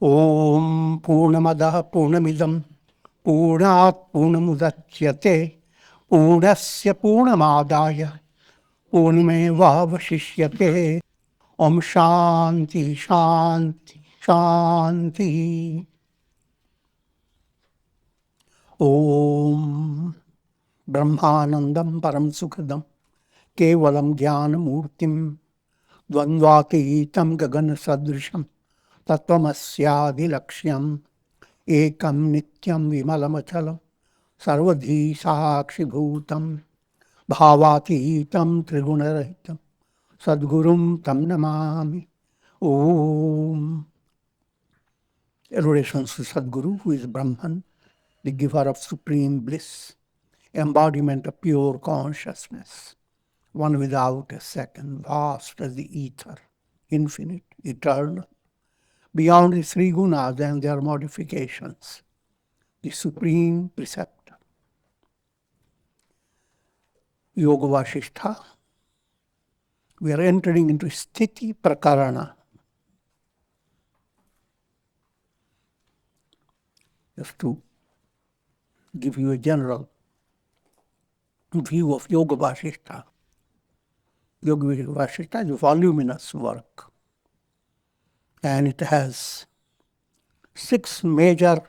Om Purnamadaha Purnamidam Purnat Purnamudachyate Purnasya Purnamadaya Purnameva Vasishyate. Om Shanti Shanti Shanti. Om Brahmanandam Param Sukhadam Kevalam Jnanamurtim Dvandvatitam Gagana Sadrisham Tattvamasya Laksham Ekam Nityam Vimalamachalam Sarvadhi Sakshi Bhutam Bhavatitam Trigunarahitam Sadgurum Tam Namami. Om. Adorations to Sadguru, who is Brahman, the giver of supreme bliss, embodiment of pure consciousness, one without a second, vast as the ether, infinite, eternal, beyond the three gunas and their modifications, the supreme preceptor. Yoga Vasistha. We are entering into Sthiti Prakaraṇa. Just to give you a general view of Yoga Vasistha. Yoga Vasistha is a voluminous work, and it has 6 major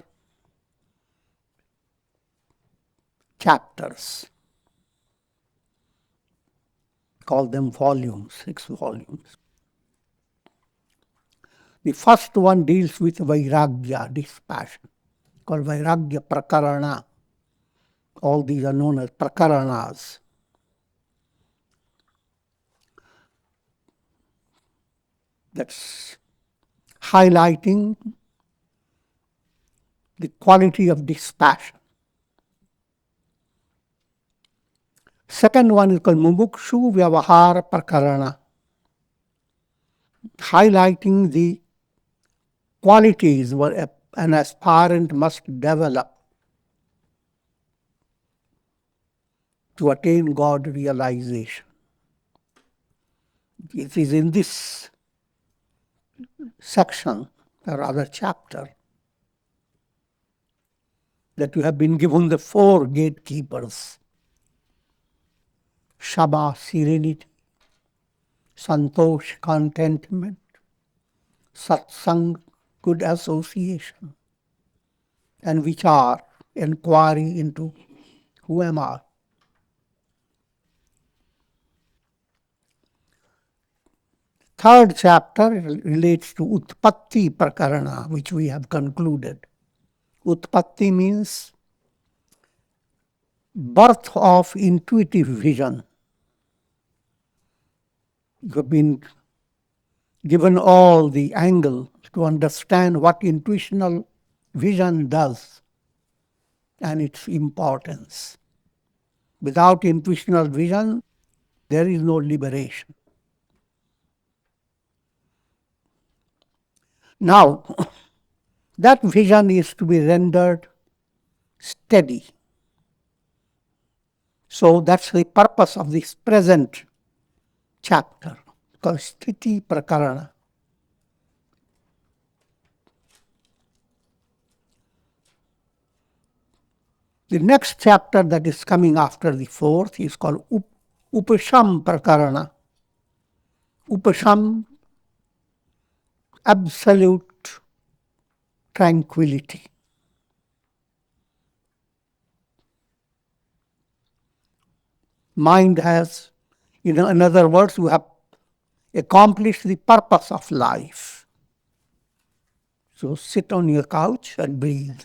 chapters. Call them volumes, 6 volumes. The first one deals with Vairagya, dispassion, called Vairagya Prakaraṇa. All these are known as Prakaraṇas. That's highlighting the quality of dispassion. Second one is called Mumukshu Vyavahara Prakaraṇa, highlighting the qualities where an aspirant must develop to attain God realization. It is in this section, or rather chapter, that you have been given the 4 gatekeepers: Shama, serenity; Santosh, contentment; Satsang, good association; and Vichar, inquiry into who am I. Third chapter relates to Utpatti Prakaraṇa, which we have concluded. Utpatti means birth of intuitive vision. You have been given all the angle to understand what intuitional vision does and its importance. Without intuitional vision, there is no liberation. Now, that vision is to be rendered steady. So that's the purpose of this present chapter, called Sthiti Prakaraṇa. The next chapter that is coming after the 4th is called Upasham Prakaraṇa. Upasham, absolute tranquility. Mind has, in other words, you have accomplished the purpose of life. So sit on your couch and breathe.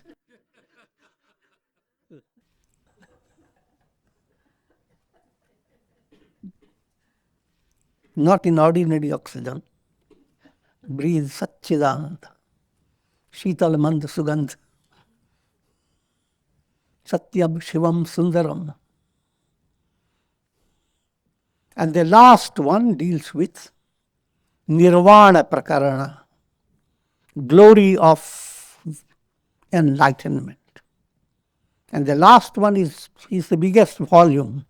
Not in ordinary oxygen. Breathe Satchidananda, Sheetal Mand Sugandh, Satyam Shivam Sundaram. And the last one deals with Nirvana Prakaraṇa, glory of enlightenment. And the last one is the biggest volume.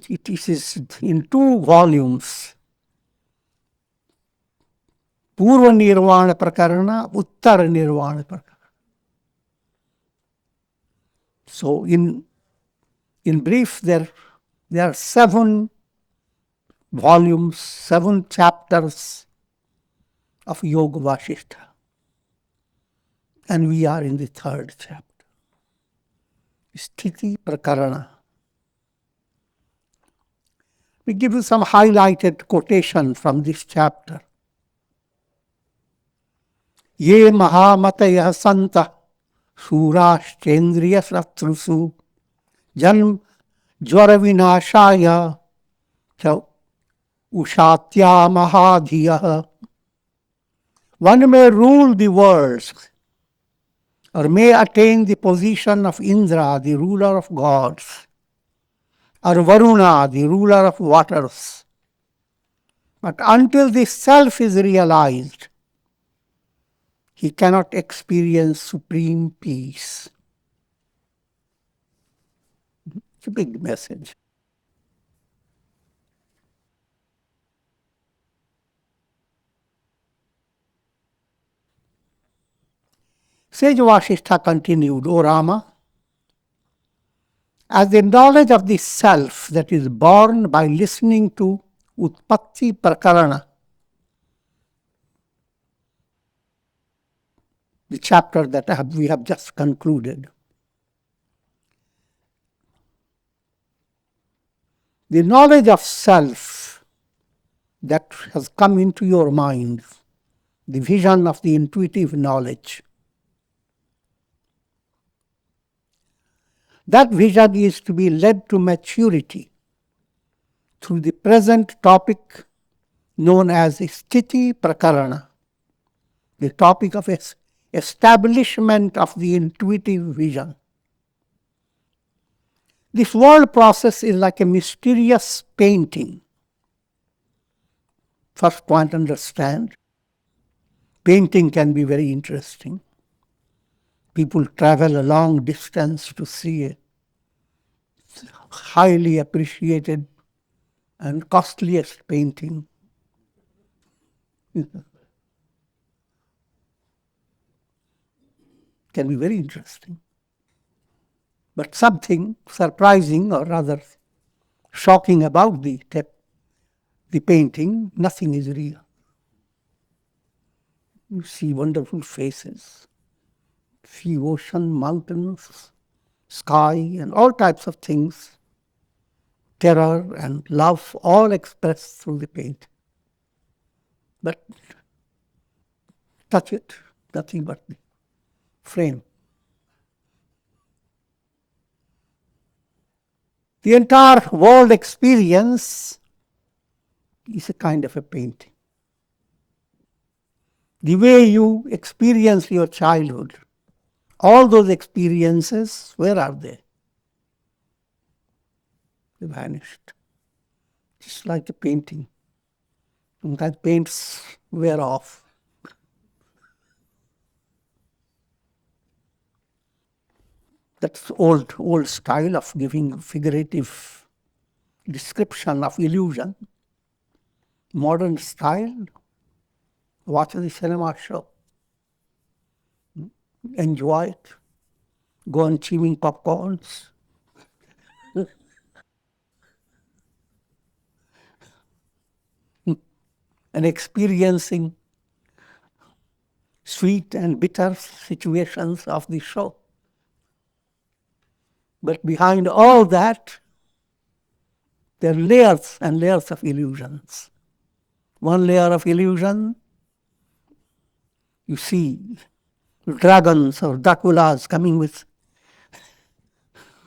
It is in 2 volumes. Purva Nirvana Prakarana, Uttara Nirvana Prakarana. So in brief, there are 7 volumes, 7 chapters of Yoga Vasistha. And we are in the 3rd chapter. Sthiti Prakaraṇa. We give you some highlighted quotation from this chapter. Ye mahamataya santa surashchendriya satrusu janm jvara vinashaya cha ushatya mahadhiya. One may rule the worlds or may attain the position of Indra, the ruler of gods, or Varuna, the ruler of waters. But until this self is realized, he cannot experience supreme peace. It's a big message. Sage Vasistha continued, O Rama, as the knowledge of the self that is born by listening to Utpatti Prakarana, the chapter that we have just concluded. The knowledge of self that has come into your mind, the vision of the intuitive knowledge, that vision is to be led to maturity through the present topic known as Sthiti Prakaraṇa, the topic of establishment of the intuitive vision. This world process is like a mysterious painting. First point, understand. Painting can be very interesting. People travel a long distance to see it. It's highly appreciated and costliest painting. Can be very interesting. But something surprising or rather shocking about the painting, nothing is real. You see wonderful faces, see ocean, mountains, sky, and all types of things, terror and love, all expressed through the paint. But touch it, nothing but the frame. The entire world experience is a kind of a painting. The way you experience your childhood, all those experiences, where are they? They vanished. Just like a painting. Sometimes paints wear off. That's old style of giving figurative description of illusion. Modern style, watch the cinema show. Enjoy it. Go on chewing popcorns. And experiencing sweet and bitter situations of the show. But behind all that, there are layers and layers of illusions. One layer of illusion, you see dragons or Draculas coming with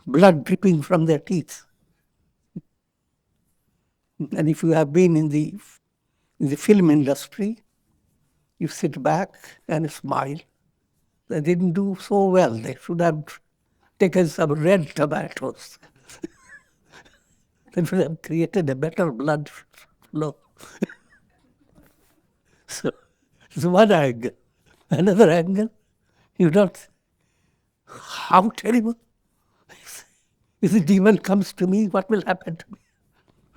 blood dripping from their teeth. And if you have been in the film industry, you sit back and smile. They didn't do so well. They should have taken some red tomatoes. They should have created a better blood flow. So it's one angle. Another angle, you don't, how terrible. If the demon comes to me, what will happen to me?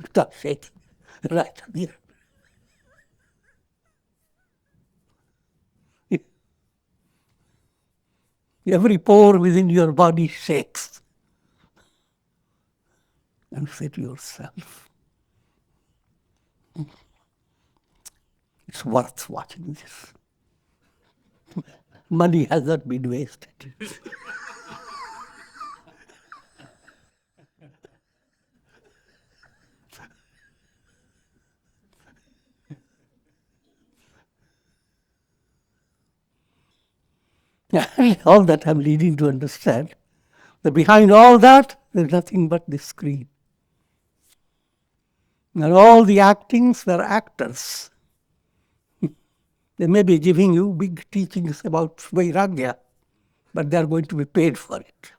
Start shaking right here. Every pore within your body shakes. And say to yourself, it's worth watching this. Money has not been wasted. All that I'm leading to understand that behind all that, there's nothing but the screen. And all the actings were actors. They may be giving you big teachings about Vairagya, but they are going to be paid for it.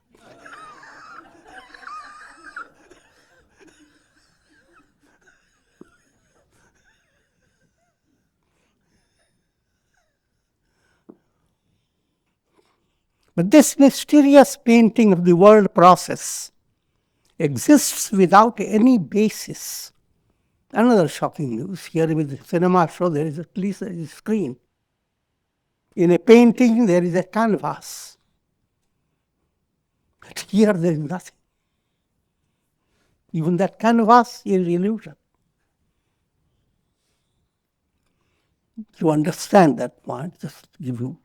But this mysterious painting of the world process exists without any basis. Another shocking news. Here with the cinema show, there is at least a screen. In a painting, there is a canvas. But here there is nothing. Even that canvas is illusion. To understand that point, just give you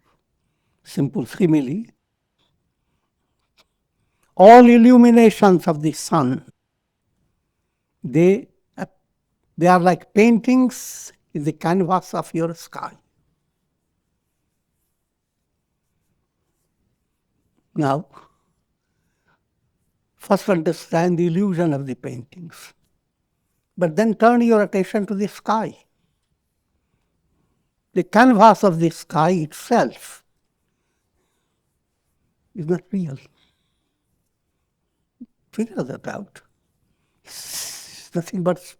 simple simile. All illuminations of the sun, they are like paintings in the canvas of your sky. Now, first understand the illusion of the paintings, but then turn your attention to the sky. The canvas of the sky itself is not real. Figure that out. It's nothing but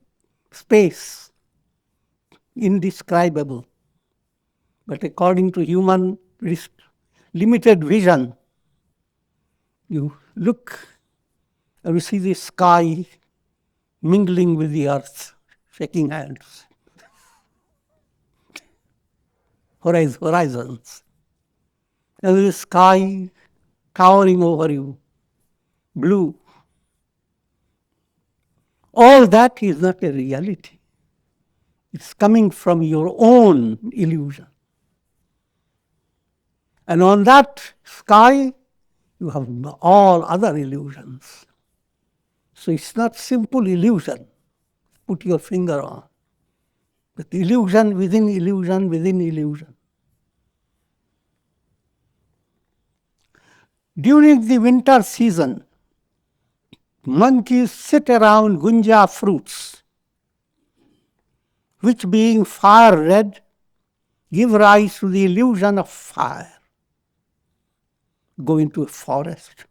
space, indescribable. But according to human limited vision, you look and you see the sky mingling with the earth, shaking hands. Horizons. And the sky towering over you, blue. All that is not a reality. It's coming from your own illusion. And on that sky, you have all other illusions. So it's not simple illusion. Put your finger on. But illusion within illusion within illusion. During the winter season, monkeys sit around gunja fruits, which being fire red, give rise to the illusion of fire. Go into a forest.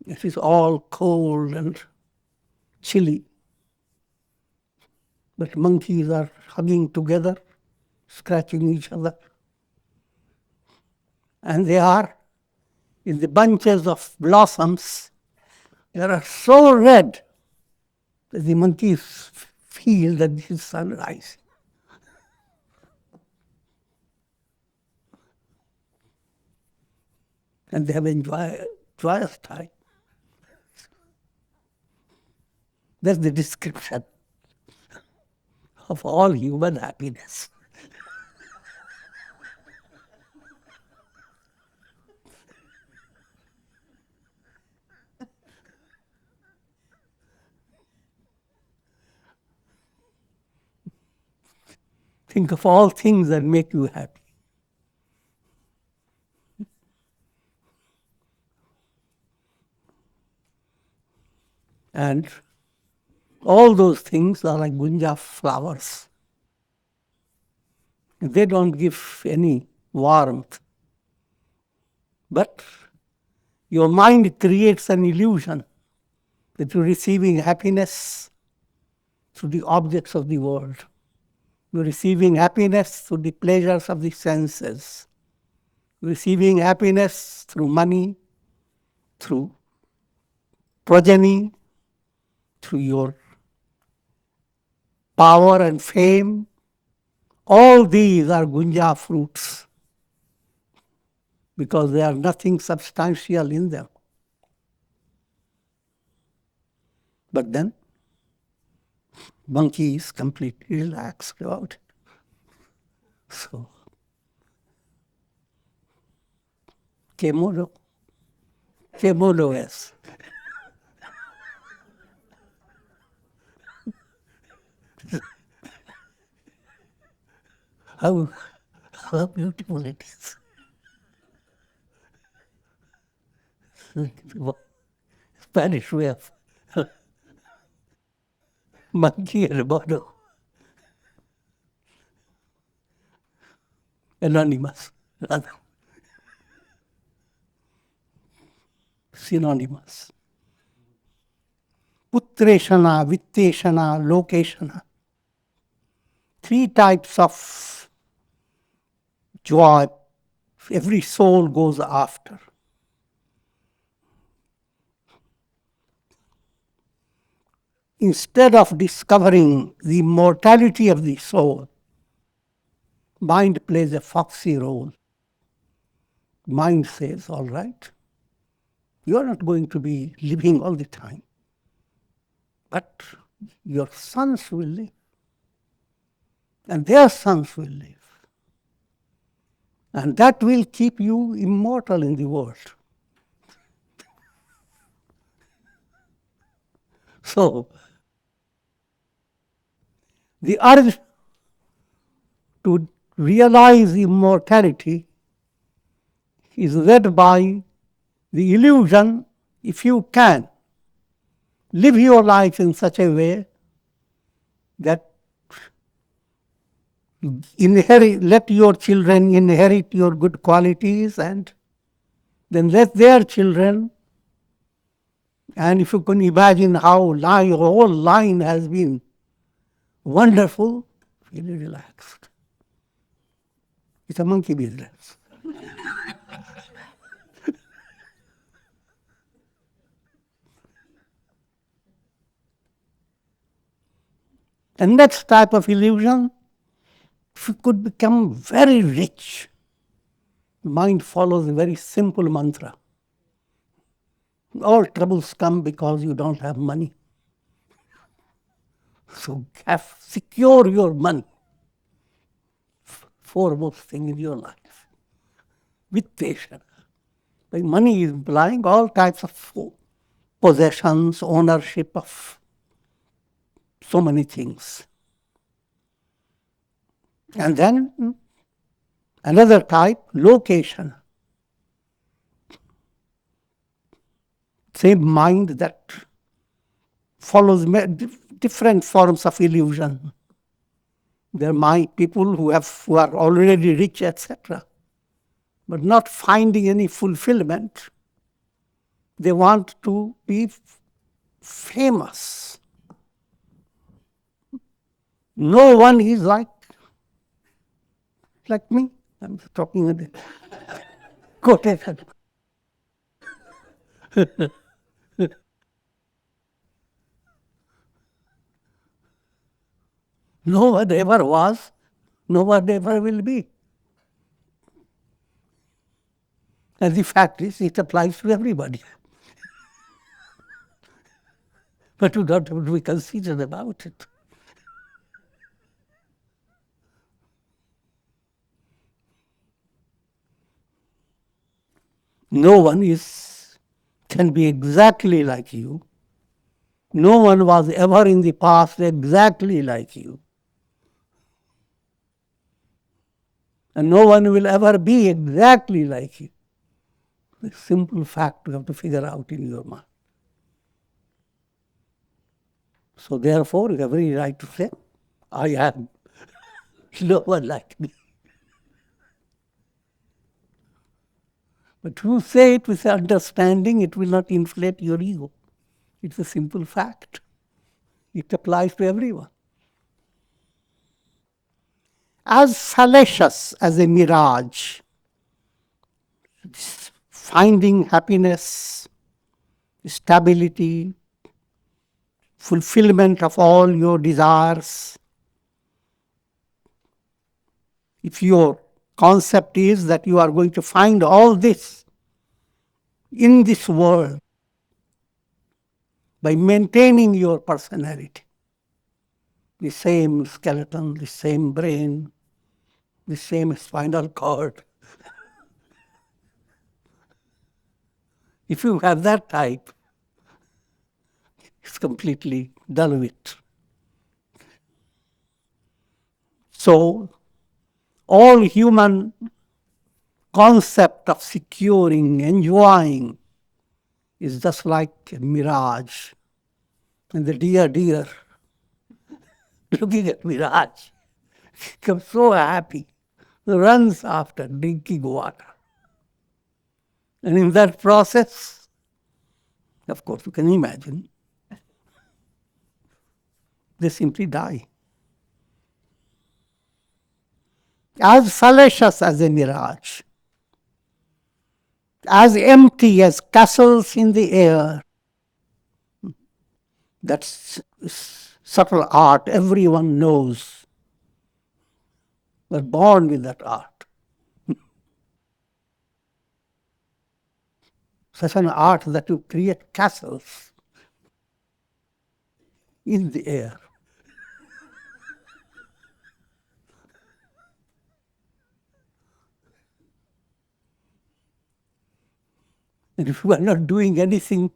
It is all cold and chilly. But monkeys are hugging together, scratching each other. And they are in the bunches of blossoms. They are so red that the monkeys feel that this is sunrise. And they have enjoyed joyous time. That's the description of all human happiness. Think of all things that make you happy. And all those things are like gunja flowers. They don't give any warmth. But your mind creates an illusion that you're receiving happiness through the objects of the world. You're receiving happiness through the pleasures of the senses. You're receiving happiness through money, through progeny, through your power and fame. All these are gunja fruits. because there are nothing substantial in them. But then, monkey is completely relaxed about it. So, Kemono es. How beautiful it is. Spanish way of monkey and mono. Anonymous, rather. Synonymous. Putreshana, Vitteshana, Lokeshana. 3 types of joy every soul goes after. Instead of discovering the immortality of the soul, mind plays a foxy role. Mind says, all right, you are not going to be living all the time, but your sons will live, and their sons will live. And that will keep you immortal in the world. So, the urge to realize immortality is led by the illusion, if you can, live your life in such a way that let your children inherit your good qualities, and then let their children, and if you can imagine how your whole line has been wonderful, feel relaxed. It's a monkey business. The next type of illusion, if you could become very rich, the mind follows a very simple mantra. All troubles come because you don't have money. So secure your money. Foremost thing in your life. With patience. Like money is implying all types of possessions, ownership of so many things. And then another type, location. Same mind that follows different forms of illusion. There are people who are already rich, etc., but not finding any fulfillment. They want to be famous. No one is like me. I'm talking in the quotation. No one ever was, no one ever will be. And the fact is, it applies to everybody. But we don't have to be conceited about it. No one can be exactly like you. No one was ever in the past exactly like you. And no one will ever be exactly like you. The simple fact you have to figure out in your mind. So therefore, you have every right to say, I am. No one like me. But you say it with understanding, it will not inflate your ego. It's a simple fact. It applies to everyone. As salacious as a mirage, finding happiness, stability, fulfillment of all your desires, if your concept is that you are going to find all this in this world by maintaining your personality. The same skeleton, the same brain, the same spinal cord. If you have that type, it's completely done with. So, all human concept of securing, enjoying, is just like a mirage. And the deer, looking at mirage, becomes so happy, runs after drinking water. And in that process, of course, you can imagine, they simply die. As fallacious as a mirage, as empty as castles in the air. That's subtle art everyone knows. We're born with that art. Such an art that you create castles in the air. And if you are not doing anything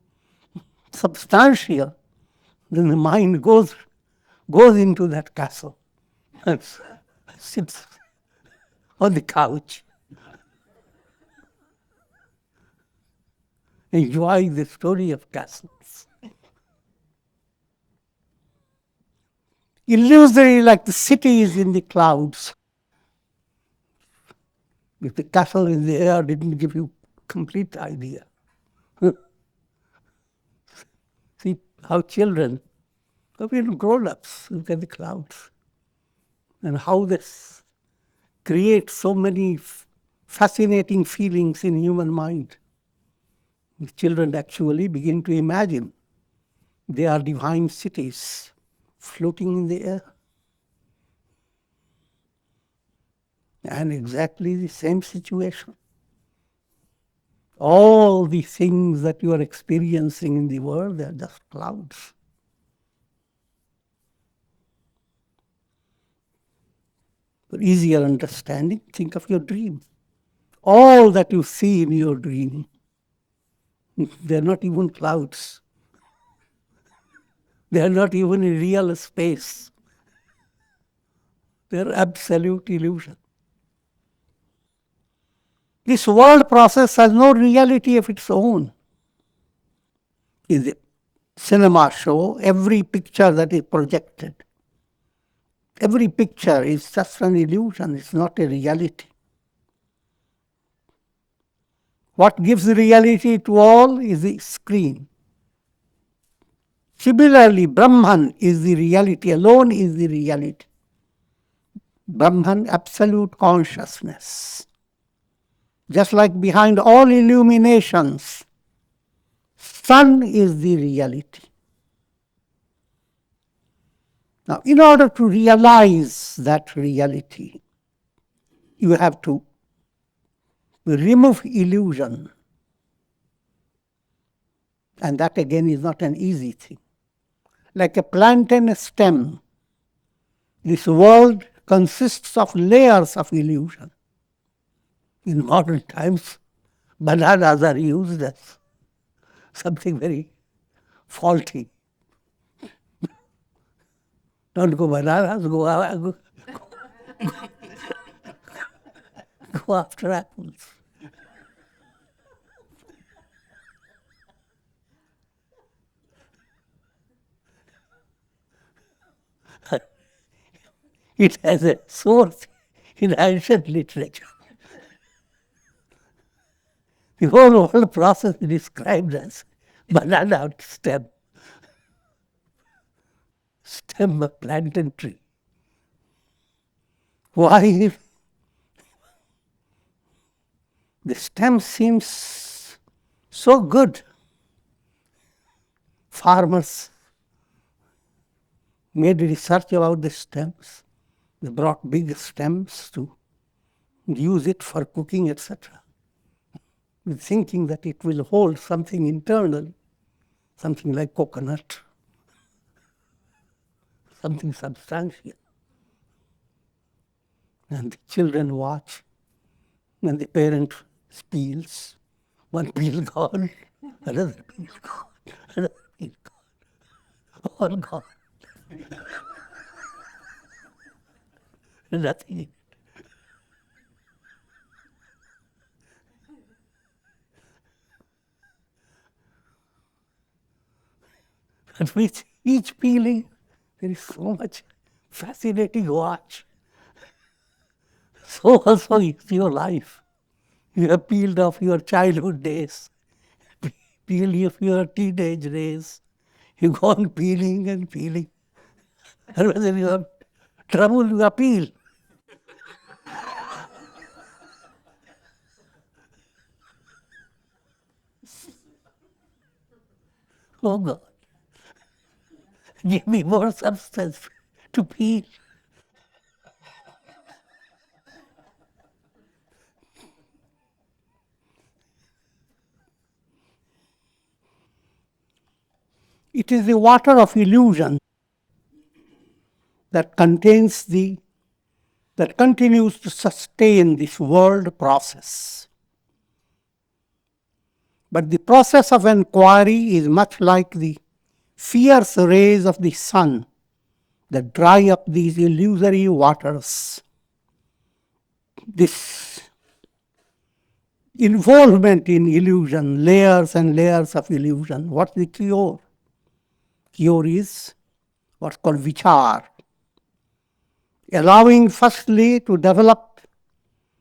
substantial, then the mind goes into that castle and sits on the couch, enjoying the story of castles. Illusory like the city is in the clouds. If the castle in the air didn't give you complete idea. See how children, even grown-ups, look at the clouds and how this creates so many fascinating feelings in human mind. The children actually begin to imagine they are divine cities floating in the air. And exactly the same situation. All the things that you are experiencing in the world, they are just clouds. For easier understanding, think of your dream. All that you see in your dream, they are not even clouds. They are not even in real space. They are absolute illusion. This world process has no reality of its own. In the cinema show, every picture that is projected, every picture is just an illusion, it's not a reality. What gives reality to all is the screen. Similarly, Brahman is the reality, alone is the reality. Brahman, absolute consciousness. Just like behind all illuminations, sun is the reality. Now, in order to realize that reality, you have to remove illusion. And that again is not an easy thing. Like a plantain stem, this world consists of layers of illusion. In modern times, bananas are used as something very faulty. Don't go bananas, go after apples. It has a source in ancient literature. The whole process is described as banana stem of plantain tree. Why? The stem seems so good. Farmers made research about the stems. They brought big stems to use it for cooking, etc., with thinking that it will hold something internal, something like coconut, something substantial. And the children watch, and the parent peels. One peel gone, another peel gone, another peel gone, all gone. Nothing. And with each peeling, there is so much fascinating watch. So also is your life. You have peeled off your childhood days, peeled off your teenage days. You go on peeling and peeling. And when you have trouble, you appeal. Oh God, give me more substance to peel. It is the water of illusion that that continues to sustain this world process. But the process of inquiry is much like the fierce rays of the sun that dry up these illusory waters. This involvement in illusion, layers and layers of illusion. What's the cure? Cure is what's called Vichar, allowing firstly to develop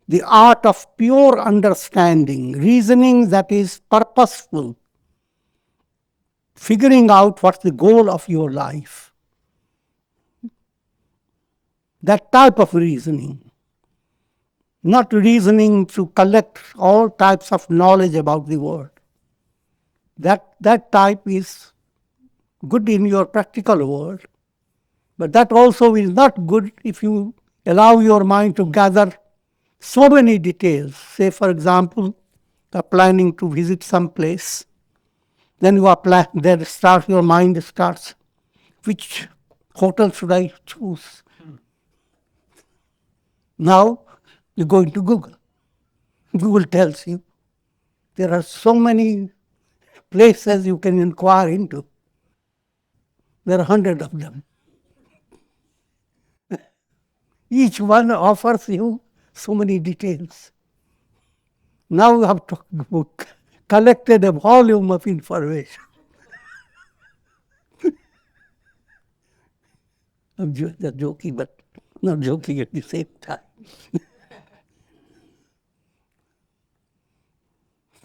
the art of pure understanding, reasoning that is purposeful, figuring out what's the goal of your life. That type of reasoning, not reasoning to collect all types of knowledge about the world. That type is good in your practical world, but that also is not good if you allow your mind to gather so many details. Say, for example, you are planning to visit some place, then you are your mind starts, which hotel should I choose? Now you go into Google. Google tells you there are so many places you can inquire into. There are hundreds of them. Each one offers you so many details. Now you have collected a volume of information. I'm just joking, but not joking at the same time.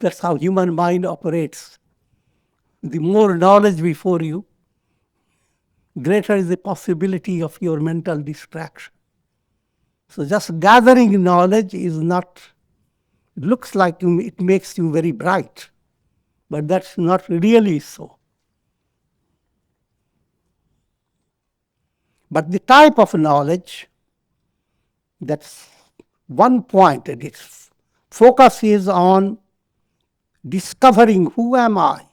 That's how human mind operates. The more knowledge before you, greater is the possibility of your mental distraction. So just gathering knowledge is not, it looks like it makes you very bright, but that's not really so. But the type of knowledge, that's one point, and its focus is on discovering who am I,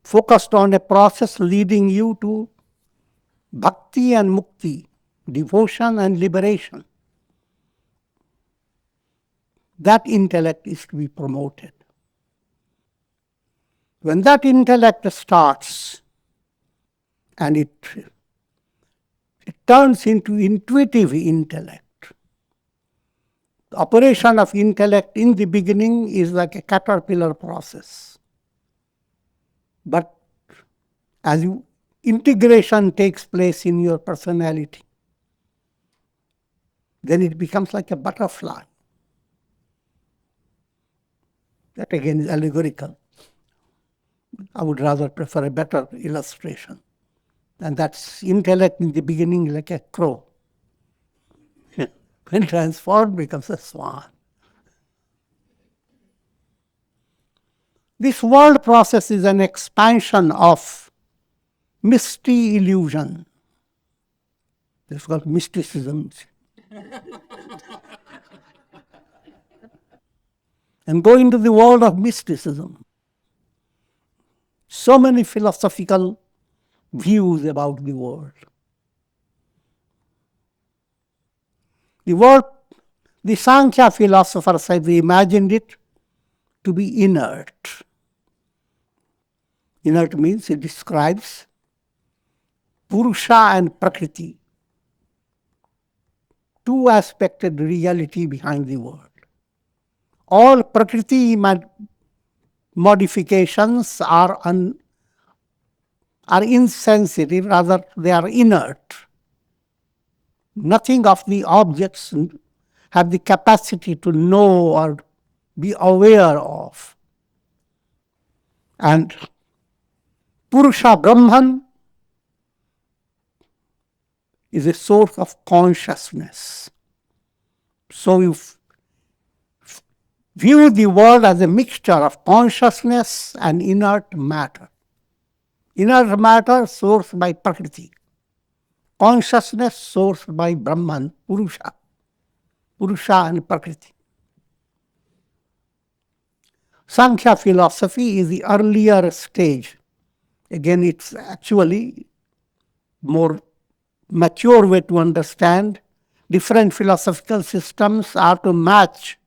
focused on a process leading you to bhakti and mukti, devotion and liberation. That intellect is to be promoted. When that intellect starts and it turns into intuitive intellect, the operation of intellect in the beginning is like a caterpillar process. But as integration takes place in your personality, then it becomes like a butterfly. That again is allegorical. I would rather prefer a better illustration. And that's intellect in the beginning like a crow. When transformed, becomes a swan. This world process is an expansion of misty illusion. It's called mysticism. And go into the world of mysticism. So many philosophical views about the world. The Sankhya philosophers have imagined it to be inert. Inert means it describes Purusha and Prakriti, two-aspected reality behind the world. All Prakriti modifications are insensitive, rather they are inert. Nothing of the objects have the capacity to know or be aware of. And Purusha Brahman is a source of consciousness. So you view the world as a mixture of consciousness and inert matter. Inert matter sourced by Prakriti. Consciousness sourced by Brahman, Purusha. Purusha and Prakriti. Sankhya philosophy is the earlier stage. Again, it's actually more mature way to understand. Different philosophical systems are to match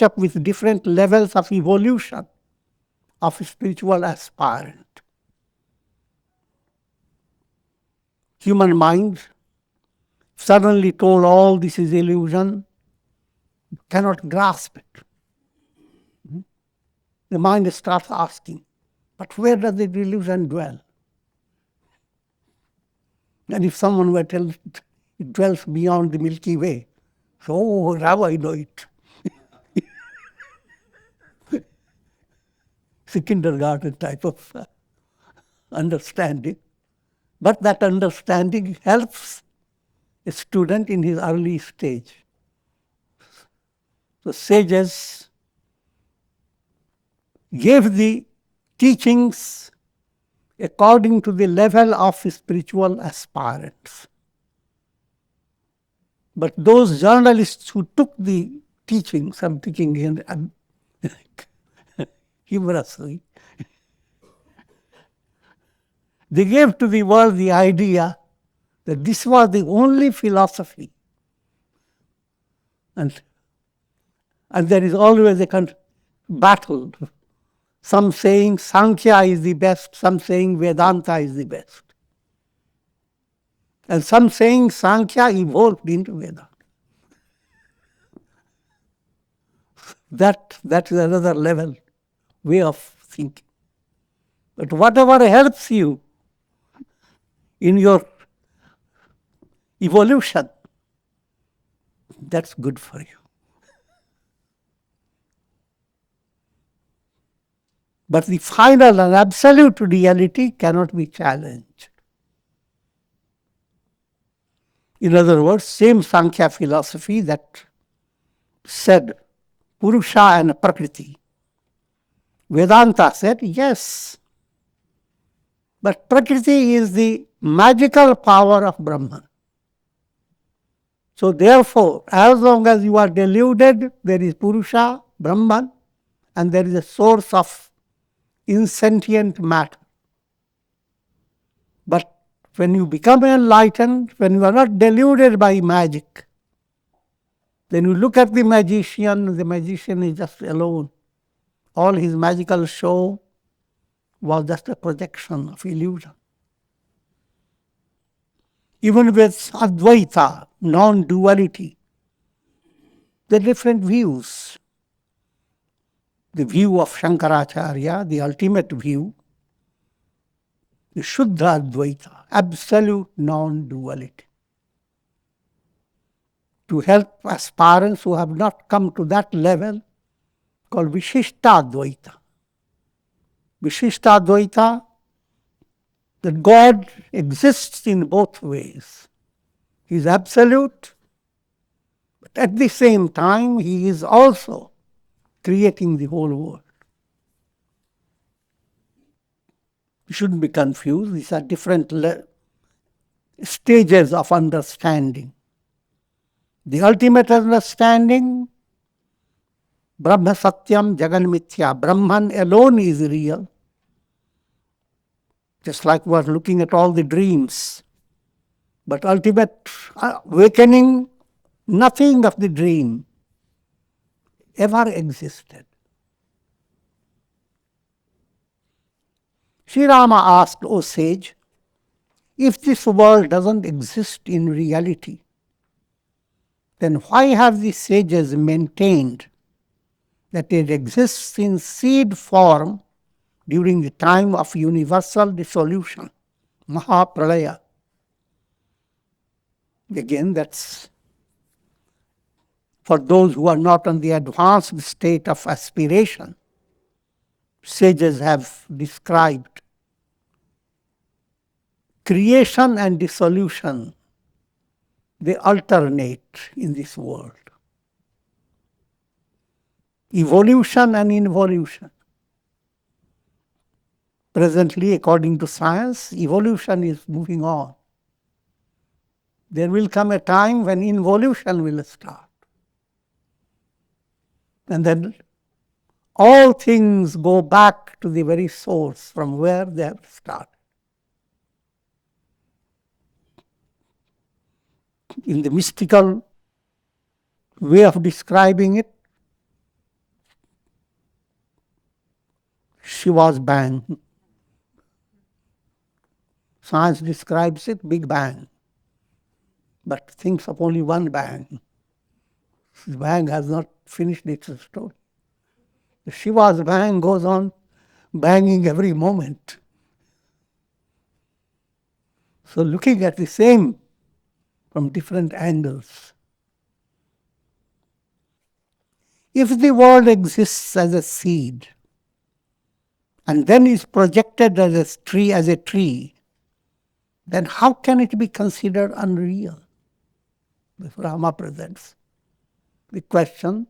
up with different levels of evolution of a spiritual aspirant. Human mind, suddenly told all this is illusion, cannot grasp it. The mind starts asking, but where does the illusion dwell? And if someone were to tell it dwells beyond the Milky Way, so how I know it? It's a kindergarten type of understanding. But that understanding helps a student in his early stage. The sages gave the teachings according to the level of spiritual aspirants. But those journalists who took the teachings, I'm thinking humorously, they gave to the world the idea that this was the only philosophy. And there is always a battle. Some saying Sankhya is the best, some saying Vedanta is the best. And some saying Sankhya evolved into Vedanta. That is another level, way of thinking. But whatever helps you in your evolution, that's good for you. But the final and absolute reality cannot be challenged. In other words, same Sankhya philosophy that said Purusha and Prakriti. Vedanta said, yes, but Prakriti is the magical power of Brahman. So therefore, as long as you are deluded, there is Purusha, Brahman, and there is a source of insentient matter. But when you become enlightened, when you are not deluded by magic, then you look at the magician is just alone. All his magical show was just a projection of illusion. Even with Advaita, non-duality, there are different views. The view of Shankaracharya, the ultimate view, the Shuddha Advaita, absolute non-duality. To help aspirants who have not come to that level, called Vishishta Advaita. Vishishta Advaita, that God exists in both ways. He is absolute, but at the same time, He is also creating the whole world. You shouldn't be confused. These are different stages of understanding. The ultimate understanding, Brahma Satyam Jagan Mithya, Brahman alone is real. Just like we are looking at all the dreams. But ultimate awakening, nothing of the dream ever existed. Sri Rama asked, O sage, if this world doesn't exist in reality, then why have the sages maintained that it exists in seed form during the time of universal dissolution, Mahapralaya? Again, that's for those who are not on the advanced state of aspiration. Sages have described creation and dissolution. They alternate in this world. Evolution and involution. Presently, according to science, evolution is moving on. There will come a time when involution will start. And then all things go back to the very source from where they have started. In the mystical way of describing it, Shiva's bang. Science describes it, Big Bang, but thinks of only one bang. The bang has not finished its story. The Shiva's bang goes on banging every moment. So looking at the same from different angles. If the world exists as a seed and then is projected as a tree, then how can it be considered unreal? Rama presents the question.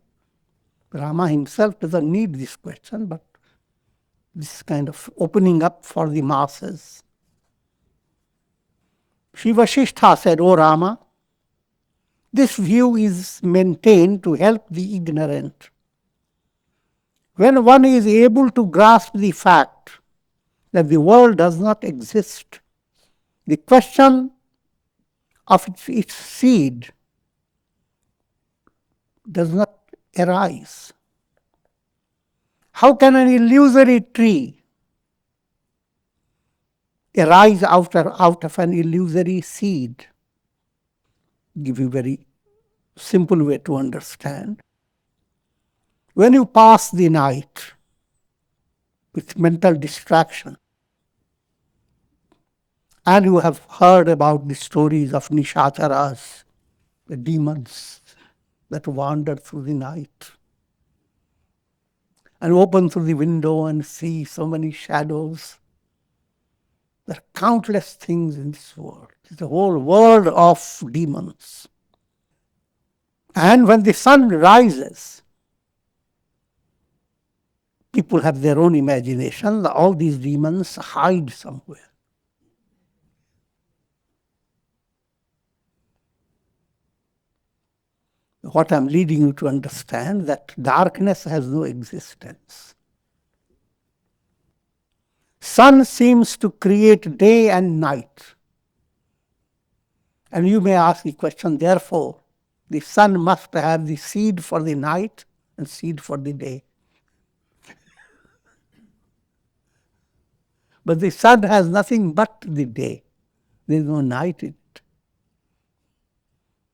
Rama himself doesn't need this question, but this kind of opening up for the masses. Sri Vasistha said, O Rama, this view is maintained to help the ignorant. When one is able to grasp the fact that the world does not exist, the question of its seed does not arise. How can an illusory tree arise out of an illusory seed? Give you a very simple way to understand. When you pass the night with mental distraction, and you have heard about the stories of Nishacharas, the demons that wander through the night, and open through the window and see so many shadows. There are countless things in this world. It's a whole world of demons. And when the sun rises, people have their own imagination. All these demons hide somewhere. What I'm leading you to understand, that darkness has no existence. Sun seems to create day and night. And you may ask the question, therefore, the sun must have the seed for the night and seed for the day. But the sun has nothing but the day. There is no night in it.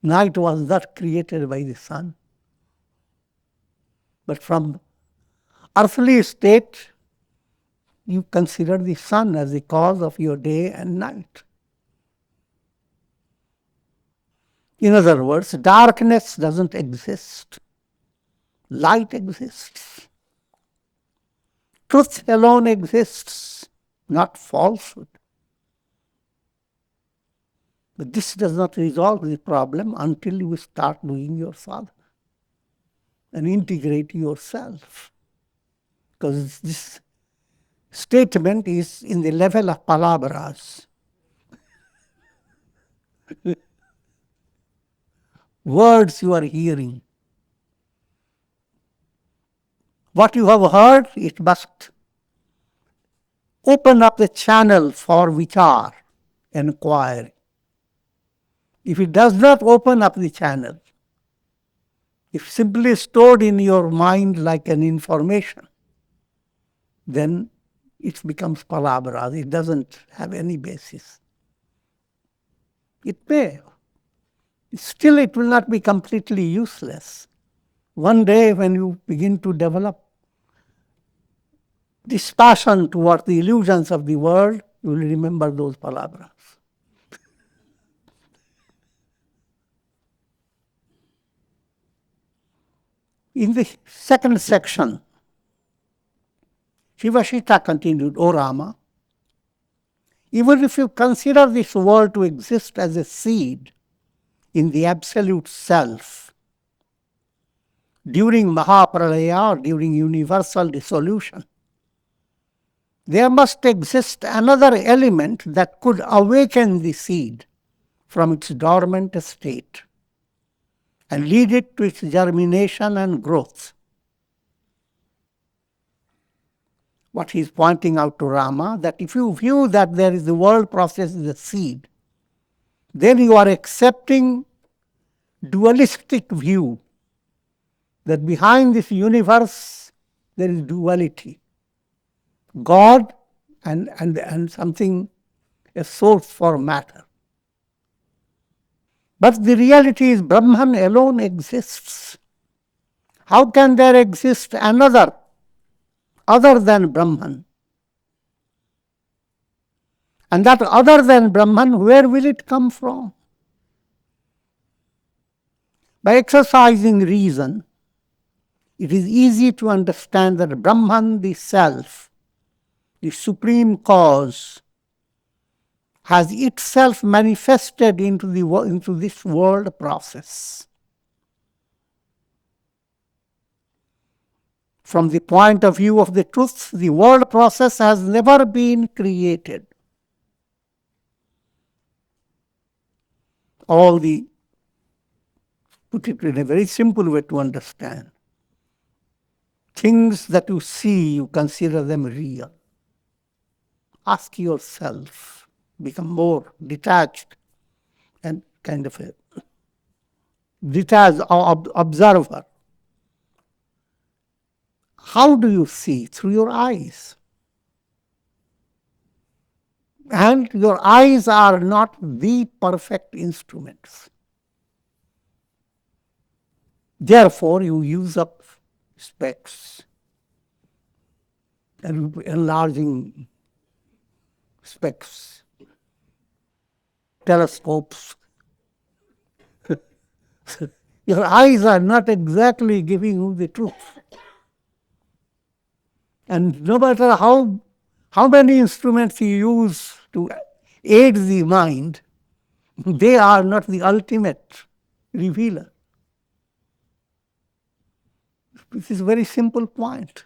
Night was not created by the sun. But from earthly state, you consider the sun as the cause of your day and night. In other words, darkness doesn't exist. Light exists. Truth alone exists, not falsehood. But this does not resolve the problem until you start doing your sadhana and integrate yourself. Because this statement is in the level of palabras. words you are hearing. What you have heard, it must open up the channel for vichar, inquiry. If it does not open up the channel, if simply stored in your mind like an information, then it becomes palabra. It doesn't have any basis. It may. Still, it will not be completely useless. One day, when you begin to develop this passion toward the illusions of the world, you will remember those palabras. In the second section, Shivashita continued, O Rama, even if you consider this world to exist as a seed in the absolute self, during Mahapralaya or during universal dissolution, there must exist another element that could awaken the seed from its dormant state and lead it to its germination and growth. What he is pointing out to Rama, that if you view that there is the world process is a seed, then you are accepting dualistic view that behind this universe there is duality. God and something, a source for matter. But the reality is Brahman alone exists. How can there exist another other than Brahman? And that other than Brahman, where will it come from? By exercising reason, it is easy to understand that Brahman, the self, the supreme cause, has itself manifested into this world process. From the point of view of the truth, the world process has never been created. Put it in a very simple way to understand, things that you see, you consider them real. Ask yourself, become more detached and kind of a detached observer. How do you see? Through your eyes. And your eyes are not the perfect instruments. Therefore, you use up specs and enlarging specs, telescopes. Your eyes are not exactly giving you the truth. And no matter how many instruments you use to aid the mind, they are not the ultimate revealer. This is a very simple point.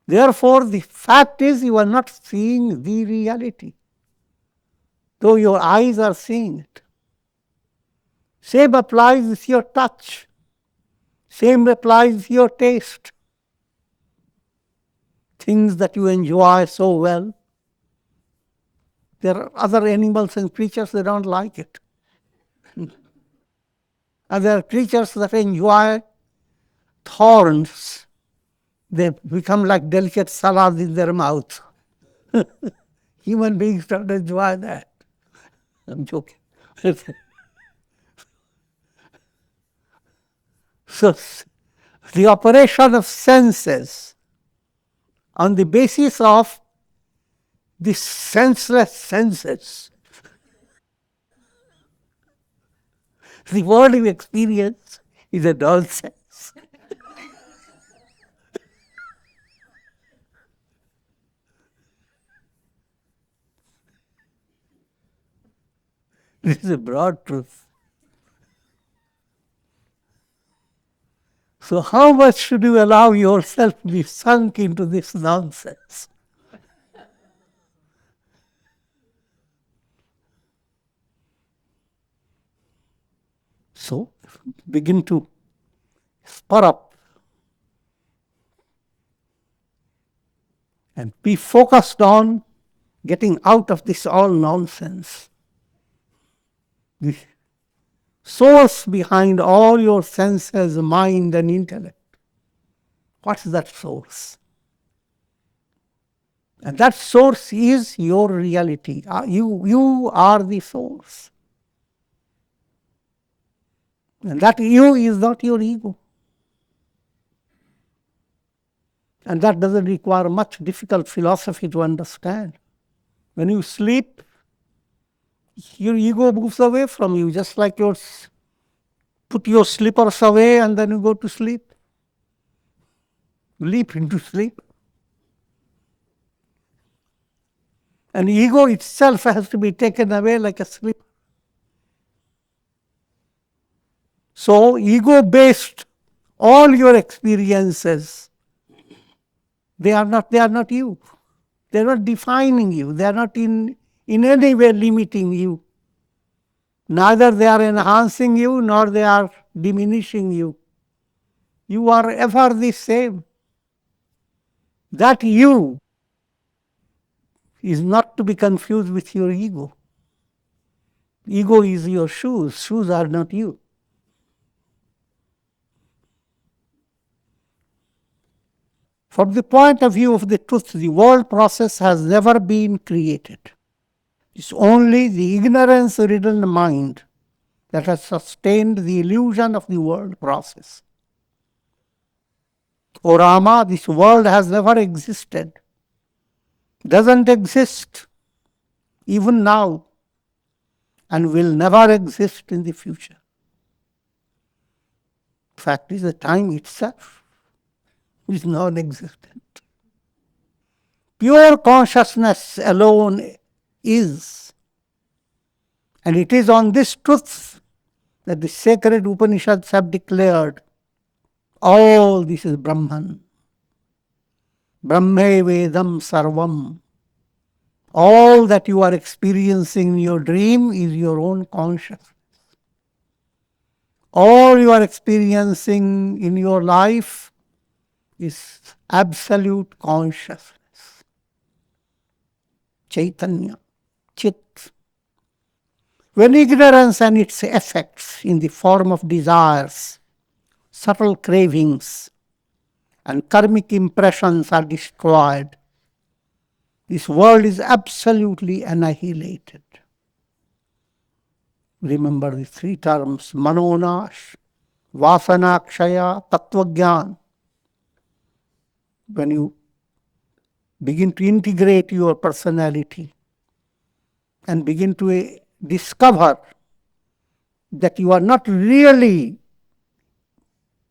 Therefore, the fact is you are not seeing the reality, though your eyes are seeing it. Same applies with your touch. Same applies with your taste. Things that you enjoy so well, there are other animals and creatures that don't like it. And there are creatures that enjoy thorns. They become like delicate salads in their mouth. Human beings don't enjoy that. I'm joking. So the operation of senses on the basis of the senseless senses, the world you experience is a nonsense. This is a broad truth. So how much should you allow yourself to be sunk into this nonsense? So begin to spur up and be focused on getting out of this all nonsense. The source behind all your senses, mind and intellect. What is that source? And that source is your reality. You are the source. And that you is not your ego. And that doesn't require much difficult philosophy to understand. When you sleep, your ego moves away from you, just like you put your slippers away and then you go to sleep. Leap into sleep. And ego itself has to be taken away like a slipper. So ego-based, all your experiences, they are not you. They are not defining you. They are not in any way limiting you. Neither they are enhancing you, nor they are diminishing you. You are ever the same. That you is not to be confused with your ego. Ego is your shoes. Shoes are not you. From the point of view of the truth, the world process has never been created. It's only the ignorance-ridden mind that has sustained the illusion of the world process. O Rama, this world has never existed, doesn't exist even now, and will never exist in the future. Fact is, the time itself is non-existent. Pure consciousness alone is. And it is on this truth that the sacred Upanishads have declared, all this is Brahman. Brahme Vedam Sarvam. All that you are experiencing in your dream is your own consciousness. All you are experiencing in your life is absolute consciousness. Chaitanya, Chit. When ignorance and its effects in the form of desires, subtle cravings, and karmic impressions are destroyed, this world is absolutely annihilated. Remember the three terms, Manonash, Vasanakshaya, Tatvagyan. When you begin to integrate your personality and begin to discover that you are not really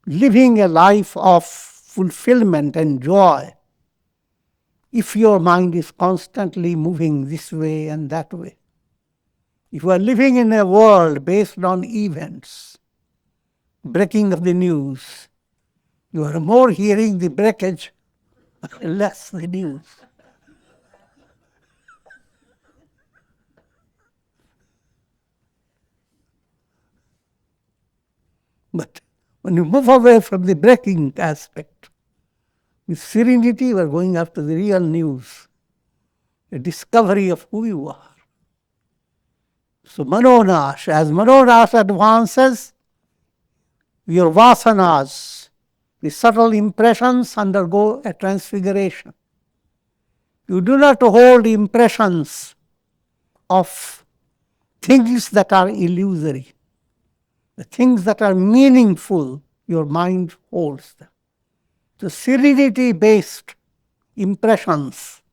living a life of fulfillment and joy if your mind is constantly moving this way and that way. If you are living in a world based on events, breaking of the news, you are more hearing the breakage, less the news. But when you move away from the breaking aspect, with serenity, you are going after the real news, a discovery of who you are. So Manonash, as Manonash advances, your vasanas, the subtle impressions undergo a transfiguration. You do not hold impressions of things that are illusory. The things that are meaningful, your mind holds them. The serenity-based impressions,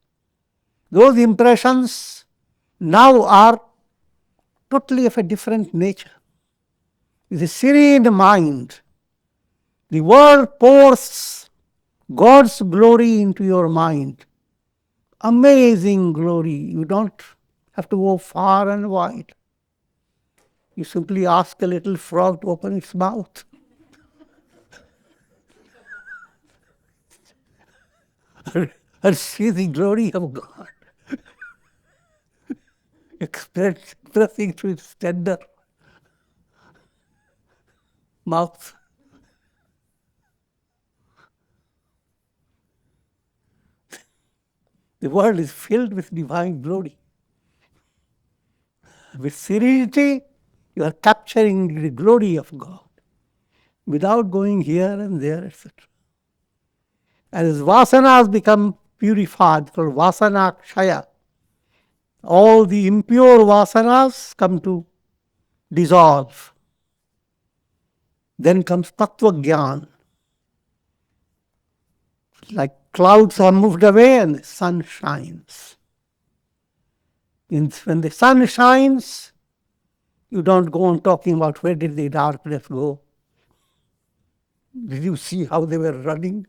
those impressions now are totally of a different nature. With a serene mind, the world pours God's glory into your mind. Amazing glory. You don't have to go far and wide. You simply ask a little frog to open its mouth. And see the glory of God expressing through its tender mouth. The world is filled with divine glory. With serenity, you are capturing the glory of God without going here and there, etc. As vasanas become purified for Vasanakshaya, all the impure vasanas come to dissolve. Then comes Tatvagyan. Like clouds are moved away and the sun shines. When the sun shines, you don't go on talking about where did the darkness go. Did you see how they were running?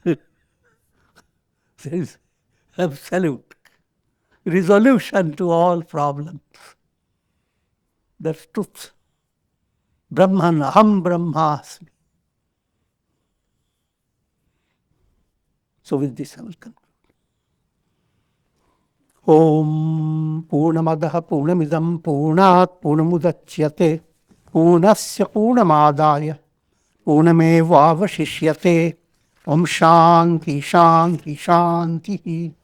There is absolute resolution to all problems. That's truth. Brahman, aham brahmasmi. So with this I will conclude. Om Purnamadaha Purnamidam Purnat Purnamudachyate Purnasya Purnamadaya Purnamevavashishyate Om Shanti Shanti Shanti.